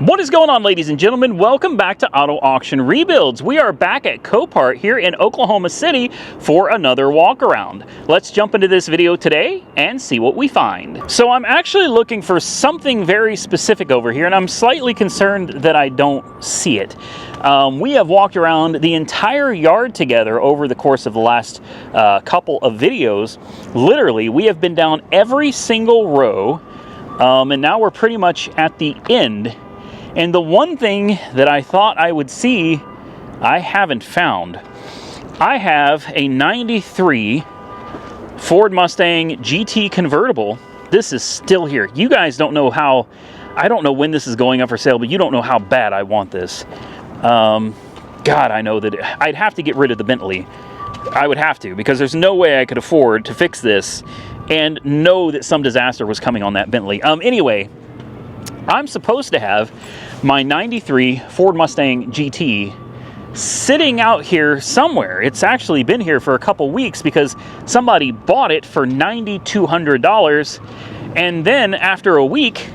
What is going on, ladies and gentlemen? Welcome back to Auto Auction Rebuilds. We are back at Copart here in Oklahoma City for another walk around. Let's jump into this video today and see what we find. So I'm actually looking for something very specific over here, and I'm slightly concerned that I don't see it. We have walked around the entire yard together over the course of the last couple of videos. Literally, we have been down every single row, and now we're pretty much at the end. And the one thing that I thought I would see, I haven't found. I have a 93 Ford Mustang GT convertible. This is still here. You guys don't know how, I don't know when this is going up for sale, but you don't know how bad I want this. God, I know that I'd have to get rid of the Bentley. I would have to, because there's no way I could afford to fix this and know that some disaster was coming on that Bentley. Anyway, I'm supposed to have my 93 Ford Mustang GT sitting out here somewhere. It's actually been here for a couple weeks because somebody bought it for $9,200, and then after a week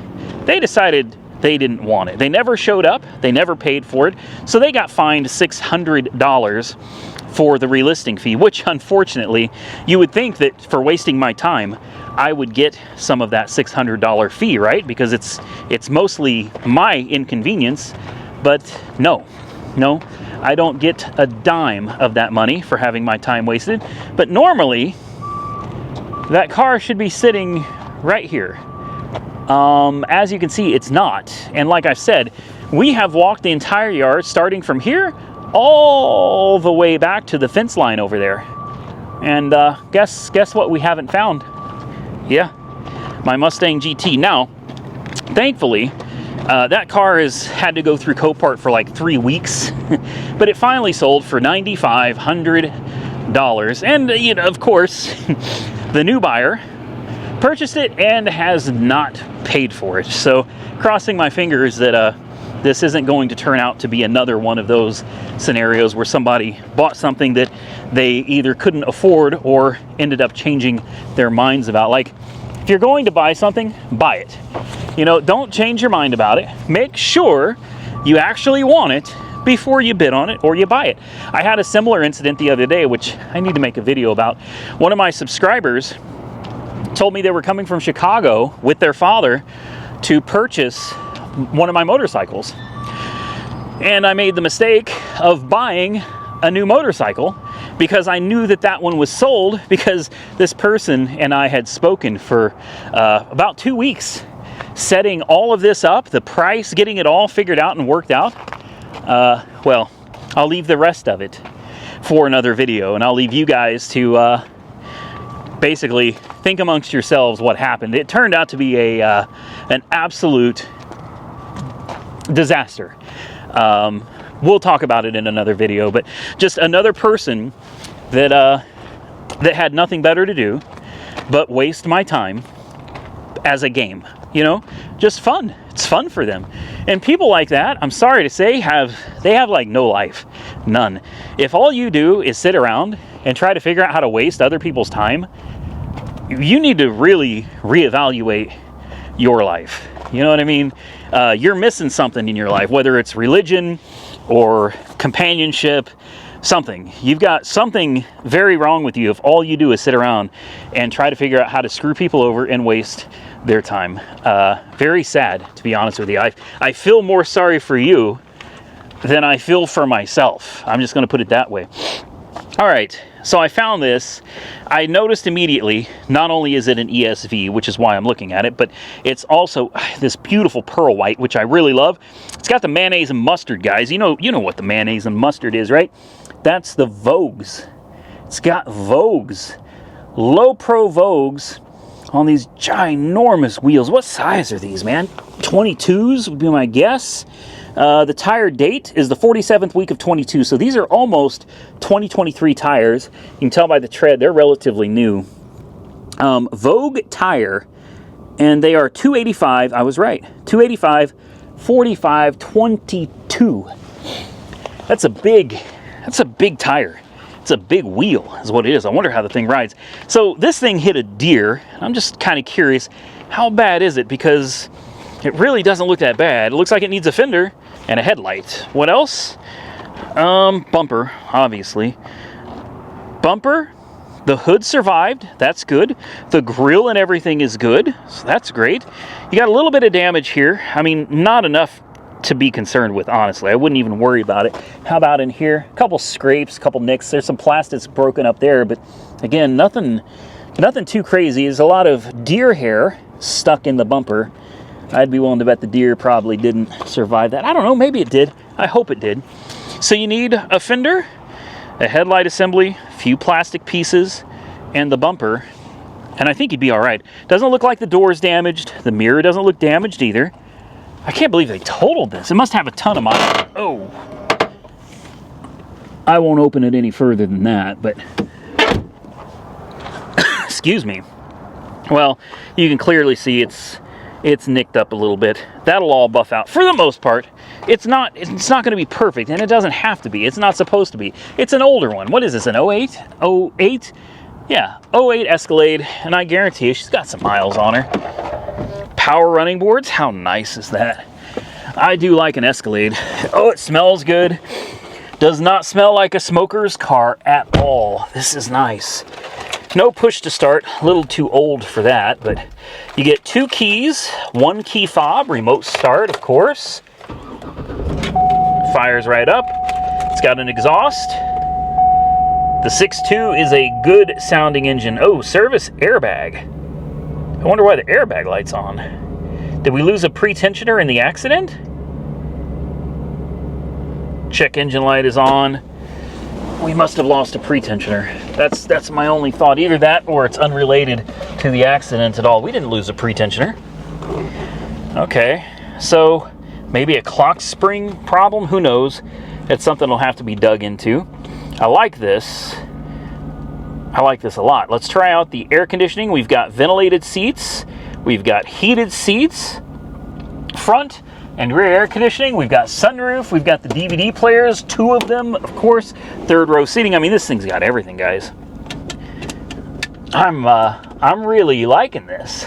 they decided they didn't want it. They never showed up, they never paid for it, so they got fined $600 for the relisting fee, which unfortunately you would think that for wasting my time I would get some of that $600 fee, right? Because it's mostly my inconvenience. But no, I don't get a dime of that money for having my time wasted. But normally that car should be sitting right here. As you can see, it's not. And like I've said, we have walked the entire yard starting from here all the way back to the fence line over there. And guess what we haven't found? Yeah, my Mustang GT. Now, thankfully, that car has had to go through Copart for like 3 weeks, but it finally sold for $9,500. And, you know, of course, the new buyer purchased it and has not paid for it. So, crossing my fingers that this isn't going to turn out to be another one of those scenarios where somebody bought something that they either couldn't afford or ended up changing their minds about. Like, if you're going to buy something, buy it. You know, don't change your mind about it. Make sure you actually want it before you bid on it or you buy it. I had a similar incident the other day, which I need to make a video about. One of my subscribers told me they were coming from Chicago with their father to purchase one of my motorcycles, and I made the mistake of buying a new motorcycle because I knew that that one was sold, because this person and I had spoken for about 2 weeks, setting all of this up, the price, getting it all figured out and worked out. Well, I'll leave the rest of it for another video, and I'll leave you guys to basically think amongst yourselves what happened. It turned out to be an absolute disaster. We'll talk about it in another video, but just another person that that had nothing better to do but waste my time as a game. You know, just fun. It's fun for them. And people like that, I'm sorry to say, they have like no life. None. If all you do is sit around and try to figure out how to waste other people's time, you need to really reevaluate your life. You know what I mean? You're missing something in your life, whether it's religion or companionship, something. You've got something very wrong with you if all you do is sit around and try to figure out how to screw people over and waste their time. Very sad, to be honest with you. I feel more sorry for you than I feel for myself. I'm just going to put it that way. All right, so I found this. I noticed immediately, not only is it an ESV, which is why I'm looking at it, but it's also this beautiful pearl white, which I really love. It's got the mayonnaise and mustard, guys. You know what the mayonnaise and mustard is, right? That's the Vogues. It's got Vogues, low pro Vogues on these ginormous wheels. What size are these, man? 22s would be my guess. The tire date is the 47th week of 22, so these are almost 2023 tires. You can tell by the tread, they're relatively new. Vogue tire, and they are 285, I was right, 285, 45, 22. That's a big tire. It's a big wheel is what it is. I wonder how the thing rides. So this thing hit a deer. I'm just kind of curious, how bad is it? Because It really doesn't look that bad. It looks like it needs a fender and a headlight. What else? Bumper, obviously. Bumper, the hood survived. That's good. The grille and everything is good. So that's great. You got a little bit of damage here. I mean, not enough to be concerned with, honestly. I wouldn't even worry about it. How about in here? A couple scrapes, a couple nicks. There's some plastics broken up there, but again, nothing too crazy. There's a lot of deer hair stuck in the bumper. I'd be willing to bet the deer probably didn't survive that. I don't know, maybe it did. I hope it did. So you need a fender, a headlight assembly, a few plastic pieces, and the bumper, and I think you'd be all right. Doesn't look like the door's damaged. The mirror doesn't look damaged either. I can't believe they totaled this. It must have a ton of miles. Oh. I won't open it any further than that, but excuse me. Well, you can clearly see it's nicked up a little bit. That'll all buff out for the most part. It's not going to be perfect, and it doesn't have to be. It's not supposed to be. It's an older one. What is this, an 08? 08? Yeah, 08 Escalade, and I guarantee you she's got some miles on her. Power running boards, how nice is that? I do like an Escalade. Oh, it smells good. Does not smell like a smoker's car at all. This is nice. No push to start, a little too old for that, but you get 2 keys, 1 key fob, remote start, of course. Fires right up. It's got an exhaust. The 6.2 is a good sounding engine. Oh, service airbag. I wonder why the airbag light's on. Did we lose a pre-tensioner in the accident? Check engine light is on. We must have lost a pre-tensioner. That's my only thought. Either that or it's unrelated to the accident at all. We didn't lose a pre-tensioner. Okay, so maybe a clock spring problem, who knows? It's something that'll have to be dug into. I like this. I like this a lot. Let's try out the air conditioning. We've got ventilated seats. We've got heated seats. Front and rear air conditioning. We've got sunroof. We've got the DVD players, 2 of them, of course. 3rd row seating. I mean, this thing's got everything, guys. I'm really liking this.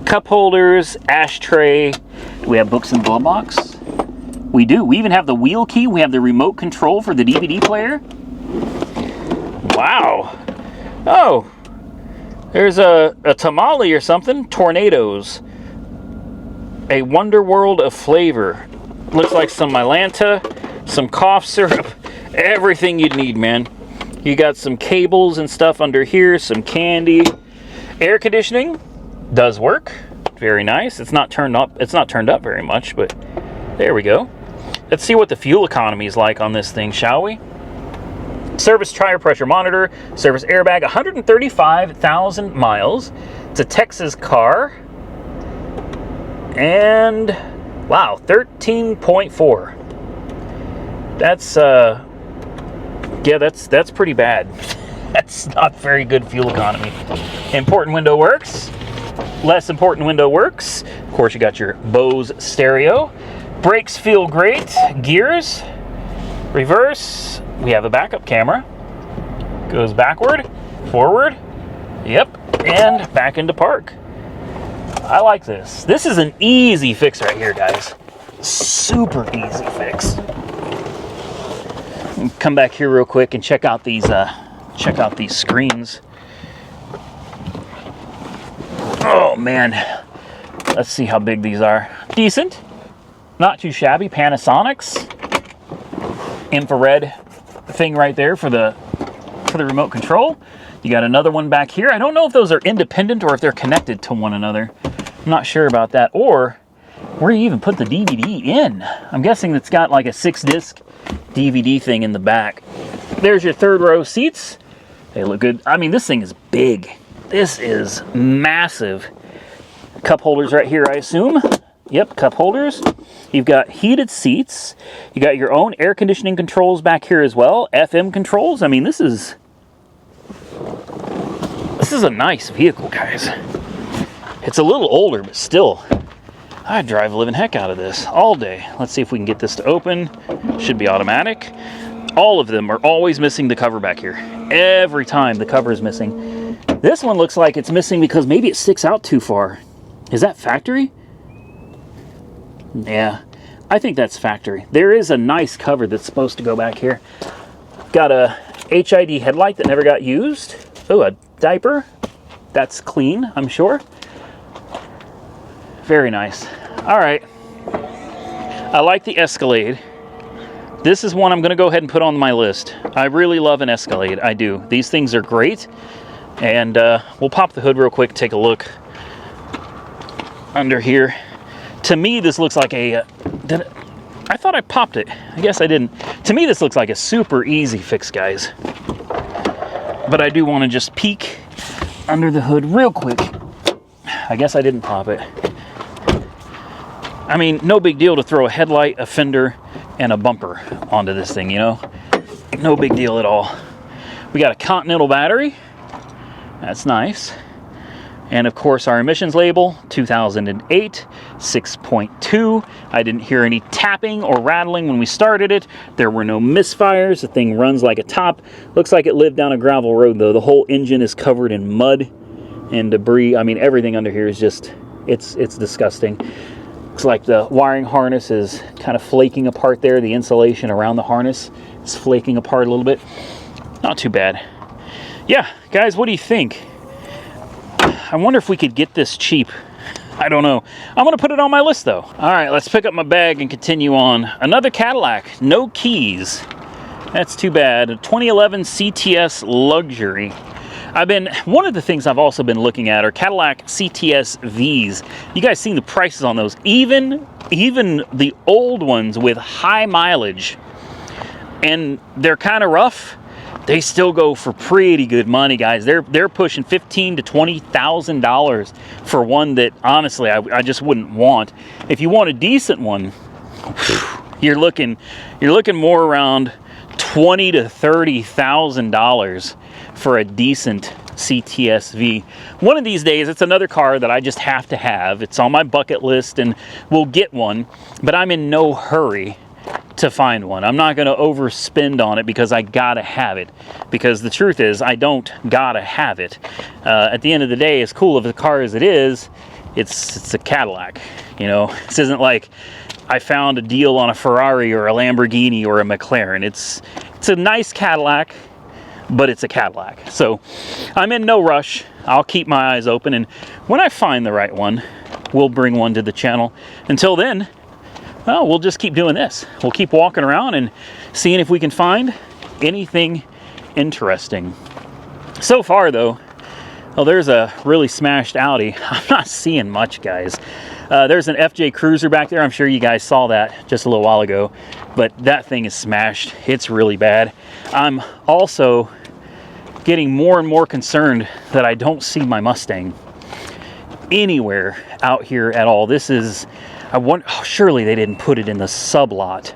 Cup holders, ashtray. Do we have books in the glove box? We do. We even have the wheel key. We have the remote control for the DVD player. Wow. Oh, there's a tamale or something. Tornadoes. A wonder world of flavor. Looks like some Mylanta, some cough syrup, everything you'd need, man. You got some cables and stuff under here, some candy. Air conditioning does work. Very nice. It's not turned up. It's not turned up very much, but there we go. Let's see what the fuel economy is like on this thing, shall we? Service tire pressure monitor, service airbag, 135,000 miles. It's a Texas car. And wow, 13.4. That's yeah, that's pretty bad. That's not very good fuel economy. Important window works. Less important window works. Of course, you got your Bose stereo. Brakes feel great. Gears, reverse. We have a backup camera. Goes backward, forward. Yep, and back into park. I like this. This is an easy fix right here, guys. Super easy fix. Come back here real quick and check out these screens. Oh man, let's see how big these are. Decent, not too shabby. Panasonic's infrared thing right there for the remote control. You got another one back here. I don't know if those are independent or if they're connected to one another. I'm not sure about that. Or where you even put the DVD in. I'm guessing it's got like a 6-disc DVD thing in the back. There's your 3rd row seats. They look good. I mean, this thing is big. This is massive. Cup holders right here, I assume. Yep, cup holders. You've got heated seats. You got your own air conditioning controls back here as well. FM controls. I mean, this is a nice vehicle, guys. It's a little older, but still, I'd drive the living heck out of this all day. Let's see if we can get this to open. Should be automatic. All of them are always missing the cover back here. Every time the cover is missing. This one looks like it's missing because maybe it sticks out too far. Is that factory? Yeah, I think that's factory. There is a nice cover that's supposed to go back here. Got a HID headlight that never got used. Oh, a diaper. That's clean, I'm sure. Very nice. All right. I like the Escalade. This is one I'm going to go ahead and put on my list. I really love an Escalade. I do. These things are great. And we'll pop the hood real quick, take a look under here. To me, this looks like a... I thought I popped it. I guess I didn't. To me, this looks like a super easy fix, guys. But I do want to just peek under the hood real quick. I guess I didn't pop it. I mean, no big deal to throw a headlight, a fender, and a bumper onto this thing, you know? No big deal at all. We got a Continental battery. That's nice. And of course, our emissions label, 2008, 6.2. I didn't hear any tapping or rattling when we started it. There were no misfires. The thing runs like a top. Looks like it lived down a gravel road, though. The whole engine is covered in mud and debris. I mean, everything under here is just, it's disgusting. Looks like the wiring harness is kind of flaking apart there. The insulation around the harness is flaking apart a little bit. Not too bad. Yeah, guys, what do you think? I wonder if we could get this cheap. I don't know. I'm going to put it on my list, though. All right, let's pick up my bag and continue on. Another Cadillac. No keys. That's too bad. A 2011 CTS Luxury. One of the things I've also been looking at are Cadillac CTS-Vs. You guys seen the prices on those? Even the old ones with high mileage, and they're kind of rough, they still go for pretty good money, guys. They're pushing $15,000 to $20,000 for one that honestly I just wouldn't want. If you want a decent one, you're looking more around $20,000 to $30,000 for a decent CTS-V. One of these days, it's another car that I just have to have. It's on my bucket list, and we'll get one, but I'm in no hurry to find one. I'm not going to overspend on it because I gotta have it. Because the truth is, I don't gotta have it. At the end of the day, as cool of a car as it is, it's a Cadillac. You know, this isn't like I found a deal on a Ferrari or a Lamborghini or a McLaren. It's a nice Cadillac, but it's a Cadillac. So I'm in no rush. I'll keep my eyes open, and when I find the right one, we'll bring one to the channel. Until then, well, we'll just keep doing this. We'll keep walking around and seeing if we can find anything interesting. So far, though, well, there's a really smashed Audi. I'm not seeing much, guys. There's an FJ Cruiser back there. I'm sure you guys saw that just a little while ago, but that thing is smashed. It's really bad. I'm also getting more and more concerned that I don't see my Mustang anywhere out here at all. This is, I wonder, oh, surely they didn't put it in the sublot.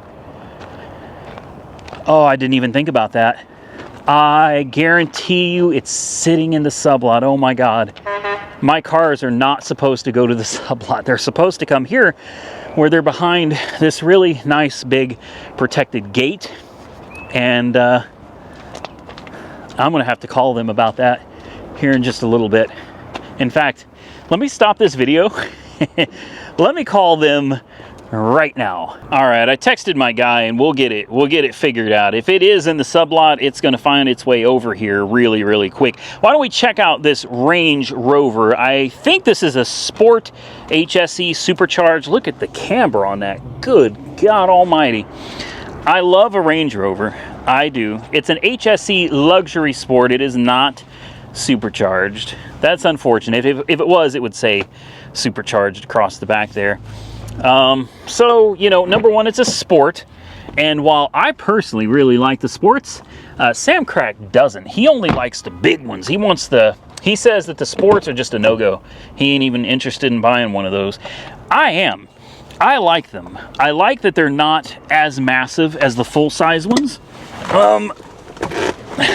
Oh, I didn't even think about that. I guarantee you it's sitting in the sublot. Oh my God. My cars are not supposed to go to the sublot. They're supposed to come here where they're behind this really nice big protected gate. And I'm going to have to call them about that here in just a little bit. In fact, let me stop this video. Let me call them right now. All right, I texted my guy and we'll get it figured out. If it is in the sublot, it's going to find its way over here really, really quick. Why don't we check out this Range Rover? I think this is a Sport HSE supercharged. Look at the camber on that. Good God almighty. I love a Range Rover. I do. It's an HSE luxury sport. It is not supercharged. That's unfortunate. If it was, it would say supercharged across the back there. So, you know, number one, it's a sport. And while I personally really like the sports, Sam Crack doesn't. He only likes the big ones. He says that the sports are just a no-go. He ain't even interested in buying one of those. I am. I like them. I like that they're not as massive as the full-size ones.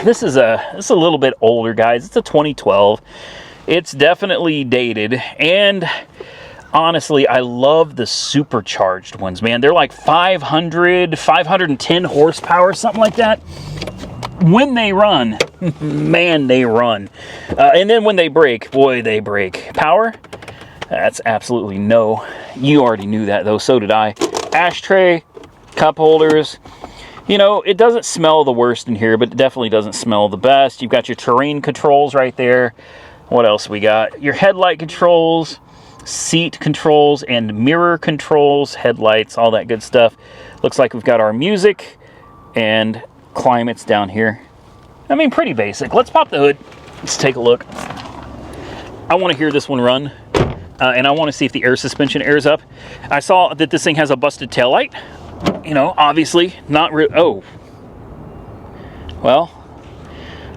This is a little bit older, guys. It's a 2012. It's definitely dated, and honestly, I love the supercharged ones, man. They're like 510 horsepower, something like that. When they run, man, they run. And then when they brake, boy, they brake. Power? That's absolutely no. You already knew that though, so did I. Ashtray, cup holders. You know, it doesn't smell the worst in here, but it definitely doesn't smell the best. You've got your terrain controls right there. What else we got? Your headlight controls, seat controls, and mirror controls, headlights, all that good stuff. Looks like we've got our music and climates down here. I mean, pretty basic. Let's pop the hood. Let's take a look. I want to hear this one run, and I want to see if the air suspension airs up. I saw that this thing has a busted taillight. You know, obviously not real. Oh, well,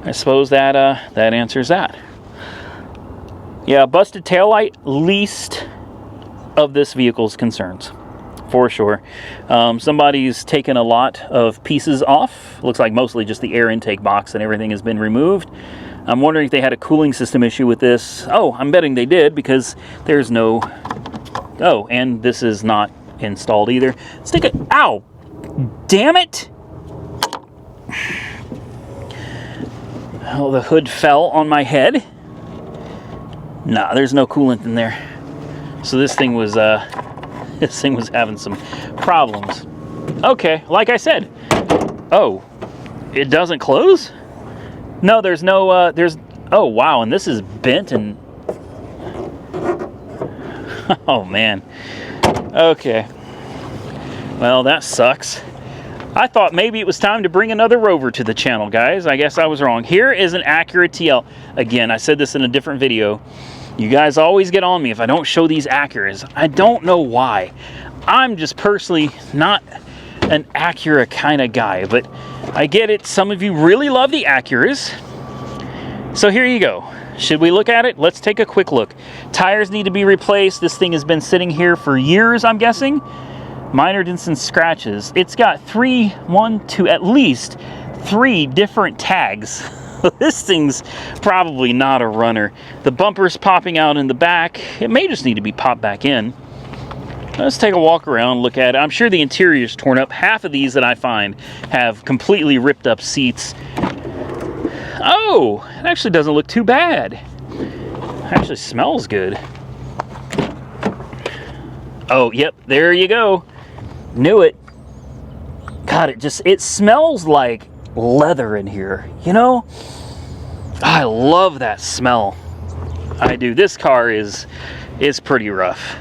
I suppose that that answers that. Yeah, busted taillight, least of this vehicle's concerns, for sure. Somebody's taken a lot of pieces off. Looks like mostly just the air intake box and everything has been removed. I'm wondering if they had a cooling system issue with this. Oh, I'm betting they did, because there's no... Oh, and this is not installed either. Let's take a... Ow! Damn it! Oh, the hood fell on my head. Nah, there's no coolant in there. So this thing was having some problems. Okay, like I said. Oh, it doesn't close? No, there's no, oh wow, and this is bent and... Oh man. Okay. Well, that sucks. I thought maybe it was time to bring another Rover to the channel, guys. I guess I was wrong. Here is an Acura TL. Again, I said this in a different video. You guys always get on me if I don't show these Acuras. I don't know why. I'm just personally not an Acura kind of guy, but I get it. Some of you really love the Acuras. So here you go. Should we look at it? Let's take a quick look. Tires need to be replaced. This thing has been sitting here for years, I'm guessing. Minor dents and scratches. It's got at least three different tags. This thing's probably not a runner. The bumper's popping out in the back. It may just need to be popped back in. Let's take a walk around, look at it. I'm sure the interior's torn up. Half of these that I find have completely ripped up seats. Oh, it actually doesn't look too bad. It actually smells good. Oh, yep, there you go. Knew it. God, it smells like leather in here, you know? I love that smell. I do. This car is pretty rough.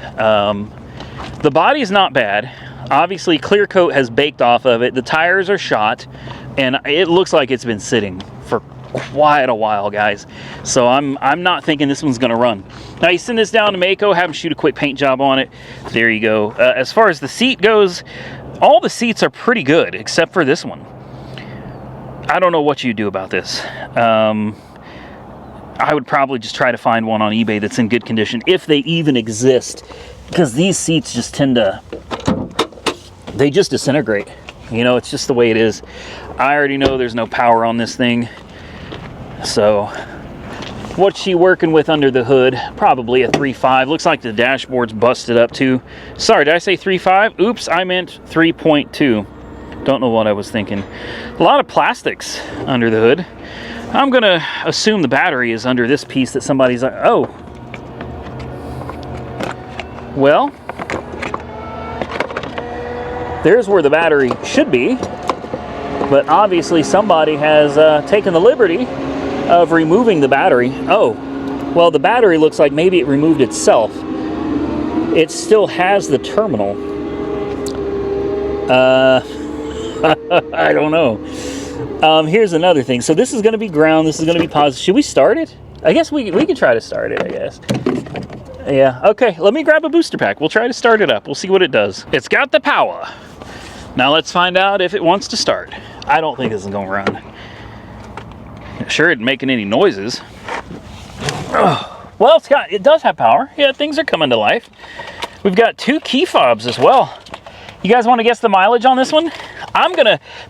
The body's not bad. Obviously, clear coat has baked off of it. The tires are shot, and it looks like it's been sitting for quite a while, guys. So I'm not thinking this one's gonna run. Now you send this down to Mako, have them shoot a quick paint job on it. There you go. As far as the seat goes, all the seats are pretty good except for this one. I don't know what you do about this. I would probably just try to find one on eBay that's in good condition, if they even exist, because these seats just tend to, they just disintegrate. You know, it's just the way it is. I already know there's no power on this thing. So what's she working with under the hood? Probably a 3.5. Looks like the dashboard's busted up too. Sorry, did I say 3.5? Oops, I meant 3.2. Don't know what I was thinking. A lot of plastics under the hood. I'm gonna assume the battery is under this piece that somebody's like, oh. Well, there's where the battery should be, but obviously somebody has taken the liberty of removing the battery. Oh, well, the battery looks like maybe it removed itself. It still has the terminal. I don't know. Here's another thing. So this is going to be ground. This is going to be positive. Should we start it? I guess we can try to start it, I guess. Yeah, okay. Let me grab a booster pack. We'll try to start it up. We'll see what it does. It's got the power. Now let's find out if it wants to start. I don't think this is going to run. Sure, it isn't making any noises. Well, it does have power. Yeah, things are coming to life. We've got 2 key fobs as well. You guys want to guess the mileage on this one?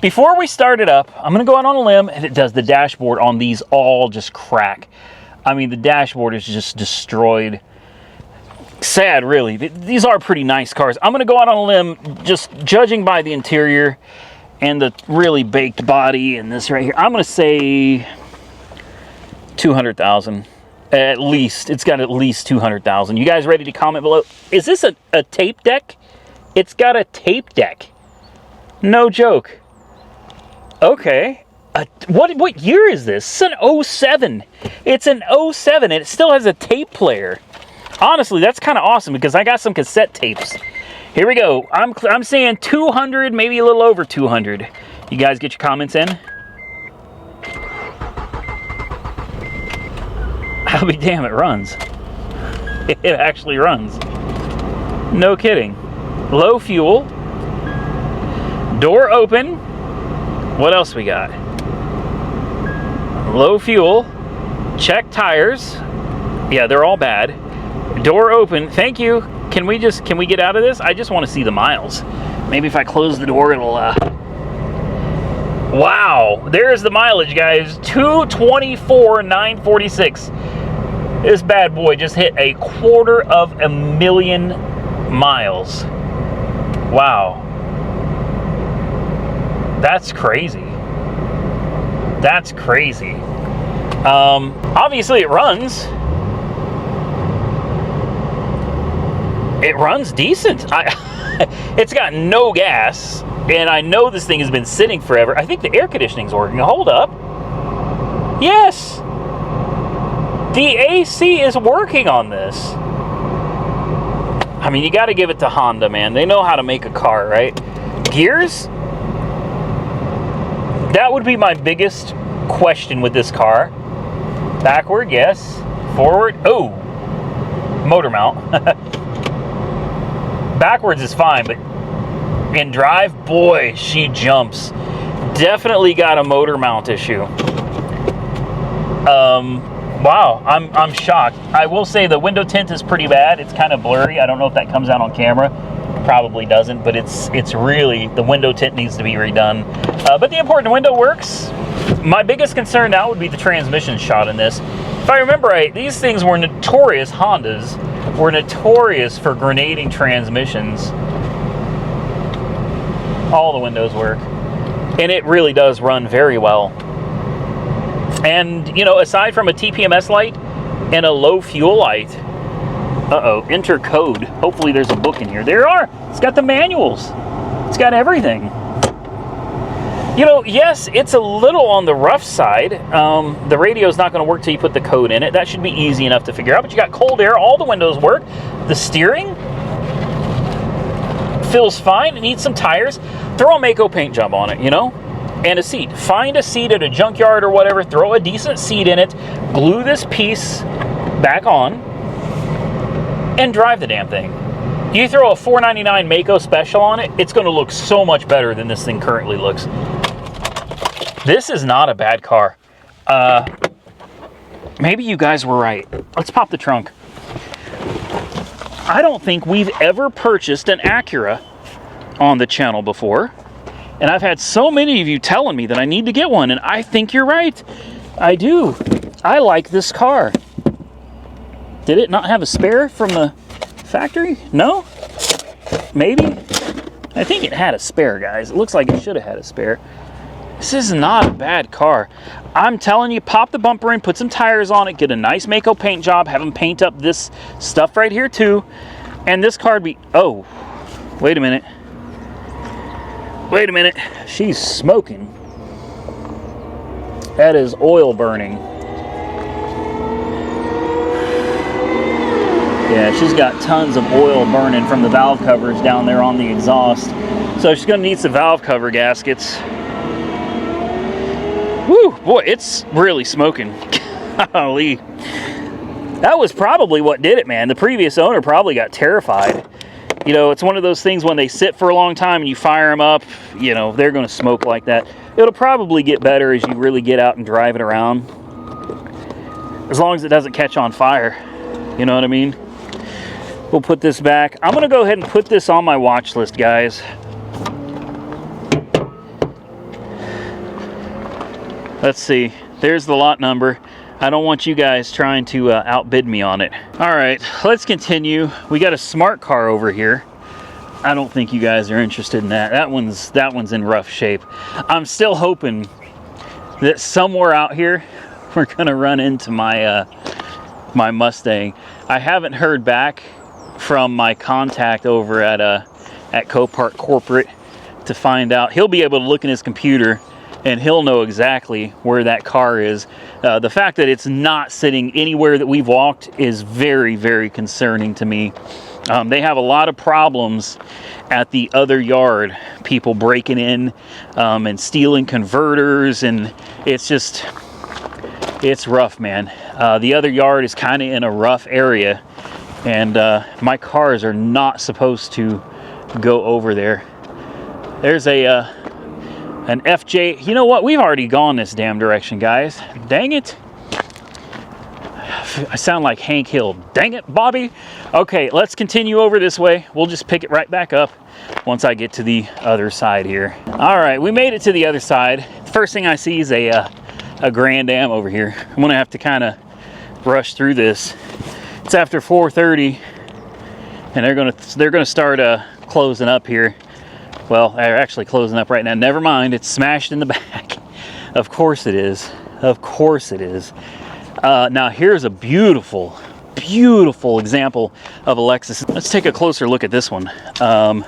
Before we start it up, I'm gonna go out on a limb, and it does. The dashboard on these all just crack. I mean, the dashboard is just destroyed. Sad, really. These are pretty nice cars. I'm gonna go out on a limb, just judging by the interior and the really baked body and this right here. I'm gonna say 200,000. At least. It's got at least 200,000. You guys ready to comment below? Is this a tape deck? It's got a tape deck. No joke. Okay. What year is this? It's an 07. It's an 07 and it still has a tape player. Honestly, that's kind of awesome because I got some cassette tapes. Here we go. I'm saying 200, maybe a little over 200. You guys get your comments in? I'll be damn, it runs. It actually runs. No kidding. Low fuel. Door open. What else we got? Low fuel. Check tires. Yeah, they're all bad. Door open. Thank you. Can we get out of this? I just want to see the miles. Maybe if I close the door, it'll wow, there's the mileage, guys. 224,946. This bad boy just hit 250,000 miles. Wow. That's crazy. That's crazy. Obviously it runs. It runs decent. It's got no gas, and I know this thing has been sitting forever. I think the air conditioning's working. Hold up. Yes. The AC is working on this. I mean, you got to give it to Honda, man. They know how to make a car, right? Gears? That would be my biggest question with this car. Backward, yes. Forward, oh. Motor mount. Backwards is fine, but in drive, boy, she jumps. Definitely got a motor mount issue. Wow, I'm shocked. I will say the window tint is pretty bad. It's kind of blurry. I don't know if that comes out on camera. Probably doesn't, but it's really, the window tint needs to be redone. But the important window works. My biggest concern now would be the transmission shot in this. If I remember right, these things were notorious, Hondas were notorious for grenading transmissions. All the windows work. And it really does run very well. And, you know, aside from a TPMS light and a low fuel light, enter code. Hopefully there's a book in here. There are. It's got the manuals. It's got everything. You know, yes, it's a little on the rough side. The radio's not going to work till you put the code in it. That should be easy enough to figure out. But you got cold air. All the windows work. The steering feels fine. It needs some tires. Throw a Mako paint job on it, you know? And a seat. Find a seat at a junkyard or whatever. Throw a decent seat in it. Glue this piece back on. And drive the damn thing. You throw a $499 Mako special on it, it's going to look so much better than this thing currently looks. This is not a bad car. Maybe you guys were right. Let's pop the trunk. I don't think we've ever purchased an Acura on the channel before. And I've had so many of you telling me that I need to get one, and I think you're right. I do. I like this car. Did it not have a spare from the factory? No? Maybe? I think it had a spare, guys. It looks like it should have had a spare. This is not a bad car. I'm telling you, pop the bumper in, put some tires on it, get a nice Mako paint job, have them paint up this stuff right here too, and this car would be... Oh, wait a minute. Wait a minute. She's smoking. That is oil burning. Yeah, she's got tons of oil burning from the valve covers down there on the exhaust. So she's going to need some valve cover gaskets. Woo, boy, it's really smoking. Golly. That was probably what did it, man. The previous owner probably got terrified. You know, it's one of those things when they sit for a long time and you fire them up, you know, they're going to smoke like that. It'll probably get better as you really get out and drive it around. As long as it doesn't catch on fire. You know what I mean? We'll put this back. I'm going to go ahead and put this on my watch list, guys. Let's see. There's the lot number. I don't want you guys trying to outbid me on it. All right, let's continue. We got a smart car over here. I don't think you guys are interested in that. That one's in rough shape. I'm still hoping that somewhere out here we're gonna run into my my Mustang. I haven't heard back from my contact over at Copart Corporate to find out. He'll be able to look in his computer and he'll know exactly where that car is. The fact that it's not sitting anywhere that we've walked is very, very concerning to me. They have a lot of problems at the other yard, people breaking in and stealing converters, and it's rough, man. The other yard is kind of in a rough area, and my cars are not supposed to go over there. There's an FJ. You know what? We've already gone this damn direction, guys. Dang it. I sound like Hank Hill. Dang it, Bobby. Okay, let's continue over this way. We'll just pick it right back up once I get to the other side here. All right, we made it to the other side. First thing I see is a Grand Am over here. I'm gonna have to kind of rush through this. It's after 4:30, and they're gonna start closing up here. Well, they're actually closing up right now. Never mind, it's smashed in the back. Of course it is. Of course it is. Now here's a beautiful, beautiful example of a Lexus. Let's take a closer look at this one. I'm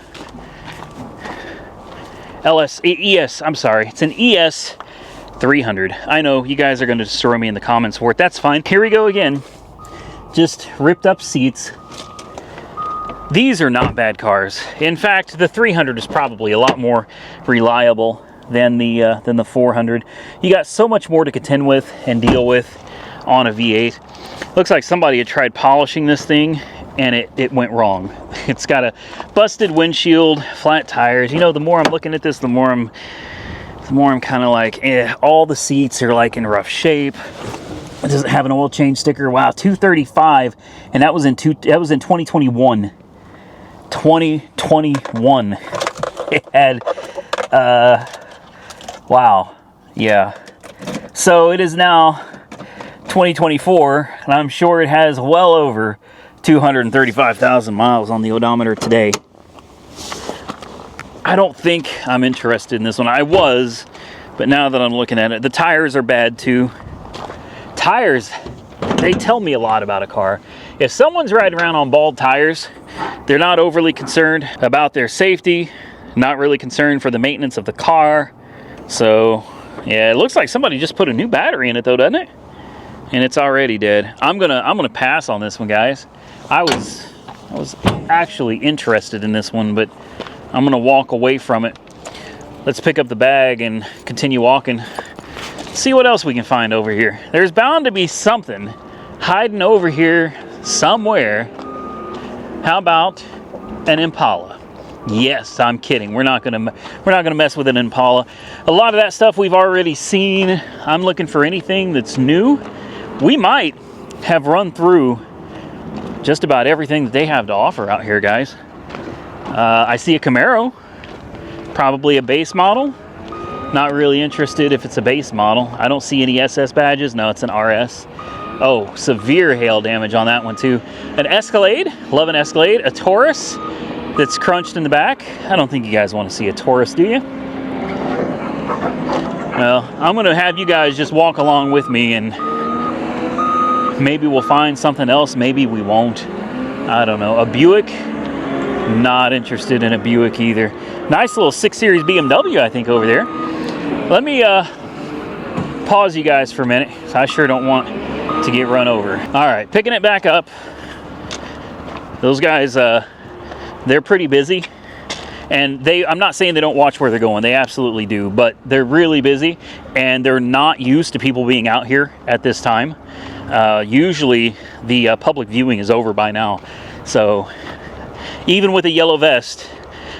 sorry, it's an ES300. I know you guys are going to destroy me in the comments for it. That's fine. Here we go again. Just ripped up seats. These are not bad cars. In fact, the 300 is probably a lot more reliable than the 400. You got so much more to contend with and deal with on a V8. Looks like somebody had tried polishing this thing and it went wrong. It's got a busted windshield, flat tires. You know, the more I'm looking at this, the more I'm kind of like, all the seats are like in rough shape. It doesn't have an oil change sticker. Wow, 235, and that was in 2021. 2021. It had wow, yeah. So it is now 2024, and I'm sure it has well over 235,000 miles on the odometer today. I don't think I'm interested in this one. I was, but now that I'm looking at it, the tires are bad too. Tires, they tell me a lot about a car. If someone's riding around on bald tires, they're not overly concerned about their safety, not really concerned for the maintenance of the car. So yeah, it looks like somebody just put a new battery in it though, doesn't it? And it's already dead. I'm gonna pass on this one, guys. I was actually interested in this one, but I'm gonna walk away from it. Let's pick up the bag and continue walking. See what else we can find over here. There's bound to be something hiding over here somewhere. How about an Impala? Yes, I'm kidding. We're not gonna mess with an Impala. A lot of that stuff we've already seen. I'm looking for anything that's new. We might have run through just about everything that they have to offer out here, guys. I see a Camaro, probably a base model. Not really interested if it's a base model. I don't see any SS badges. No, it's an RS. Oh, severe hail damage on that one too. An Escalade, love an Escalade. A Taurus that's crunched in the back. I don't think you guys want to see a Taurus, do you? Well, I'm gonna have you guys just walk along with me and maybe we'll find something else, maybe we won't. I don't know. A Buick, not interested in a Buick either. Nice little 6 Series BMW, I think, over there. Let me pause you guys for a minute. I sure don't want to get run over. All right, picking it back up. Those guys, they're pretty busy. And I'm not saying they don't watch where they're going. They absolutely do. But they're really busy. And they're not used to people being out here at this time. Usually the public viewing is over by now. So even with a yellow vest,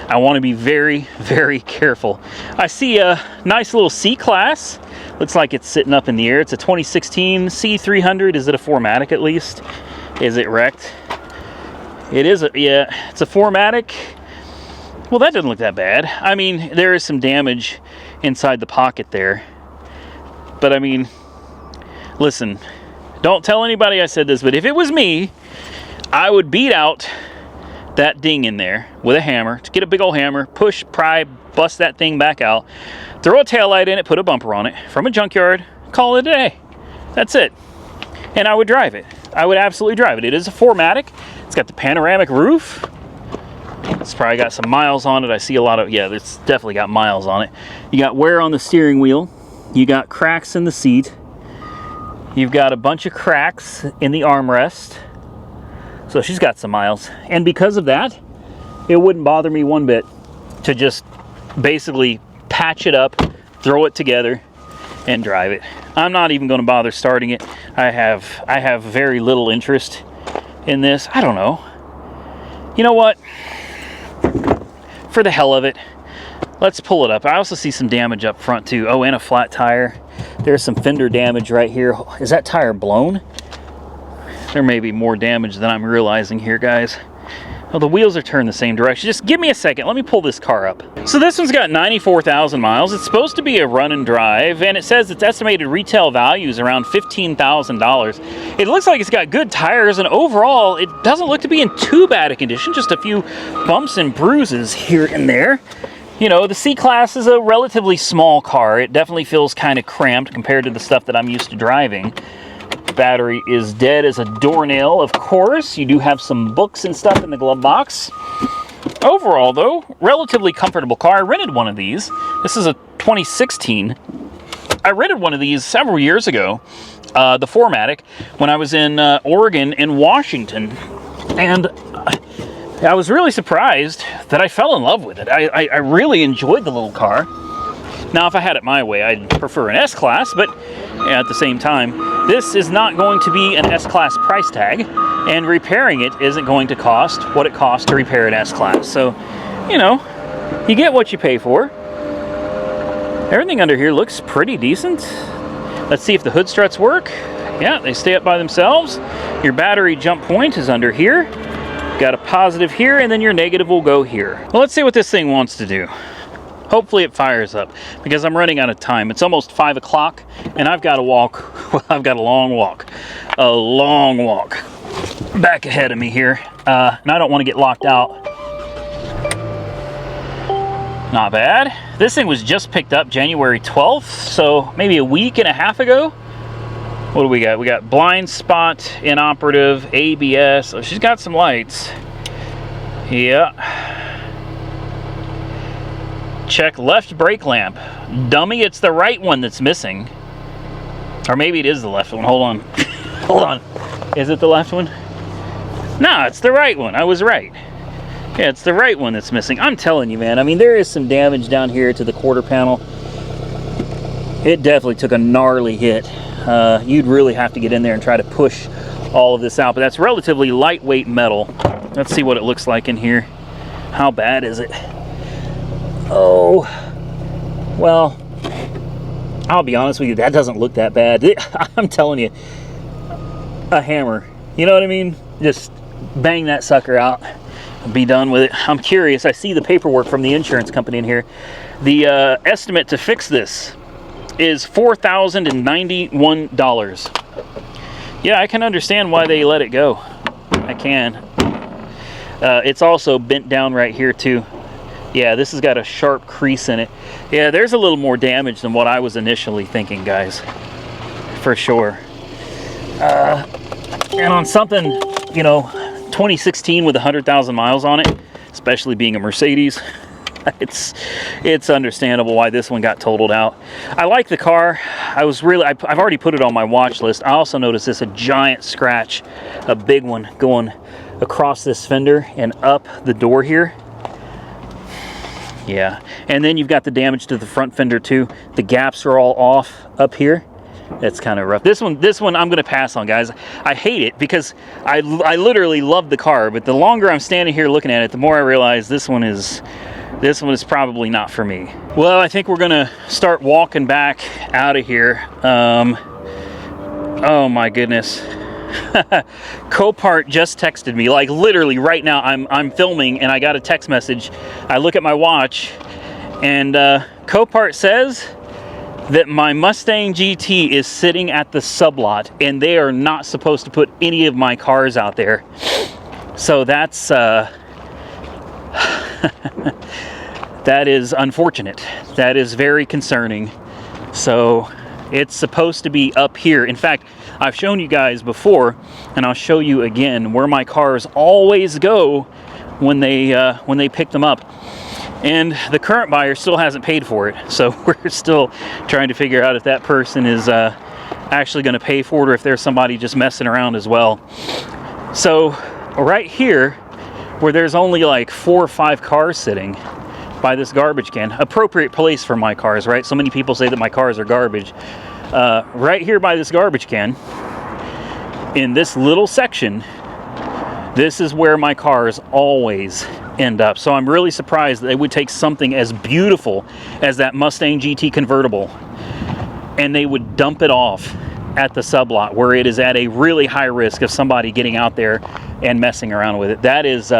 I want to be very, very careful. I see a nice little C-Class. Looks like it's sitting up in the air. It's a 2016 C300. Is it a 4MATIC at least? Is it wrecked? It is, yeah, it's a 4MATIC. Well, that doesn't look that bad. I mean, there is some damage inside the pocket there. But I mean, listen, don't tell anybody I said this, but if it was me, I would beat out that ding in there with a hammer, to get a big old hammer, push, pry, bust that thing back out, throw a taillight in it, put a bumper on it from a junkyard, call it a day. That's it. And I would drive it. I would absolutely drive it. It is a 4MATIC. It's got the panoramic roof. It's probably got some miles on it. I see a lot of, yeah, it's definitely got miles on it. You got wear on the steering wheel. You got cracks in the seat. You've got a bunch of cracks in the armrest. So she's got some miles. And because of that, it wouldn't bother me one bit to just basically patch it up, throw it together, and drive it. I'm not even going to bother starting it. I have very little interest in this. I don't know. You know what? For the hell of it, let's pull it up. I also see some damage up front too. Oh, and a flat tire. There's some fender damage right here. Is that tire blown? There may be more damage than I'm realizing here, guys. Well, the wheels are turned the same direction. Just give me a second. Let me pull this car up. So this one's got 94,000 miles. It's supposed to be a run and drive, and it says its estimated retail value is around $15,000. It looks like it's got good tires, and overall, it doesn't look to be in too bad a condition. Just a few bumps and bruises here and there. You know, the C-Class is a relatively small car. It definitely feels kind of cramped compared to the stuff that I'm used to driving. Battery is dead as a doornail, of course. You do have some books and stuff in the glove box. Overall, though, relatively comfortable car. I rented one of these. This is a 2016. I rented one of these several years ago, the 4MATIC, when I was in Oregon and Washington. And I was really surprised that I fell in love with it. I really enjoyed the little car. Now, if I had it my way, I'd prefer an S-Class, but at the same time, this is not going to be an S-Class price tag, and repairing it isn't going to cost what it costs to repair an S-Class. So, you know, you get what you pay for. Everything under here looks pretty decent. Let's see if the hood struts work. Yeah, they stay up by themselves. Your battery jump point is under here. Got a positive here, and then your negative will go here. Well, let's see what this thing wants to do. Hopefully it fires up, because I'm running out of time. It's almost 5 o'clock, and I've got to walk. Well, I've got a long walk. A long walk back ahead of me here. And I don't want to get locked out. Not bad. This thing was just picked up January 12th, so maybe a week and a half ago. What do we got? We got blind spot, inoperative, ABS. Oh, she's got some lights. Yeah. Check left brake lamp. Dummy, it's the right one that's missing. Or maybe it is the left one. Hold on. Hold on. Is it the left one? No, it's the right one. I was right. Yeah, it's the right one that's missing. I'm telling you, man. I mean, there is some damage down here to the quarter panel. It definitely took a gnarly hit. You'd really have to get in there and try to push all of this out. But that's relatively lightweight metal. Let's see what it looks like in here. How bad is it? Oh, well, I'll be honest with you, that doesn't look that bad. I'm telling you, a hammer, you know what I mean? Just bang that sucker out and be done with it. I'm curious, I see the paperwork from the insurance company in here. The estimate to fix this is $4,091. Yeah, I can understand why they let it go. I can. It's also bent down right here too. Yeah, this has got a sharp crease in it. Yeah, there's a little more damage than what I was initially thinking, guys. For sure. And on something, you know, 2016 with 100,000 miles on it, especially being a Mercedes, it's understandable why this one got totaled out. I like the car. I've already put it on my watch list. I also noticed this, a giant scratch, a big one going across this fender and up the door here. Yeah, and then you've got the damage to the front fender too. The gaps are all off up here. That's kind of rough. This one I'm going to pass on, guys. I hate it because I literally love the car, but the longer I'm standing here looking at it, the more I realize this one is probably not for me. Well, I think we're going to start walking back out of here. Oh my goodness. Copart just texted me, like literally right now. I'm filming and I got a text message. I look at my watch and Copart says that my Mustang GT is sitting at the sublot and they are not supposed to put any of my cars out there. So that's that is unfortunate. That is very concerning. So It's supposed to be up here. In fact, I've shown you guys before, and I'll show you again where my cars always go when they pick them up. And the current buyer still hasn't paid for it, so we're still trying to figure out if that person is actually going to pay for it, or if there's somebody just messing around as well. So right here, where there's only like 4 or 5 cars sitting by this garbage can, appropriate place for my cars, right? So many people say that my cars are garbage. Right here by this garbage can, in this little section, this is where my cars always end up. So I'm really surprised that they would take something as beautiful as that Mustang GT convertible and they would dump it off at the sublot, where it is at a really high risk of somebody getting out there and messing around with it. That is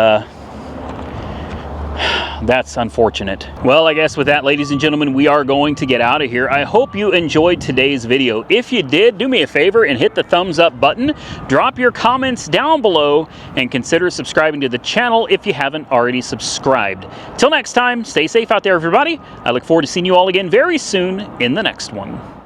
that's unfortunate. Well, I guess with that, ladies and gentlemen, we are going to get out of here. I hope you enjoyed today's video. If you did, do me a favor and hit the thumbs up button. Drop your comments down below and consider subscribing to the channel if you haven't already subscribed. Till next time, stay safe out there, everybody. I look forward to seeing you all again very soon in the next one.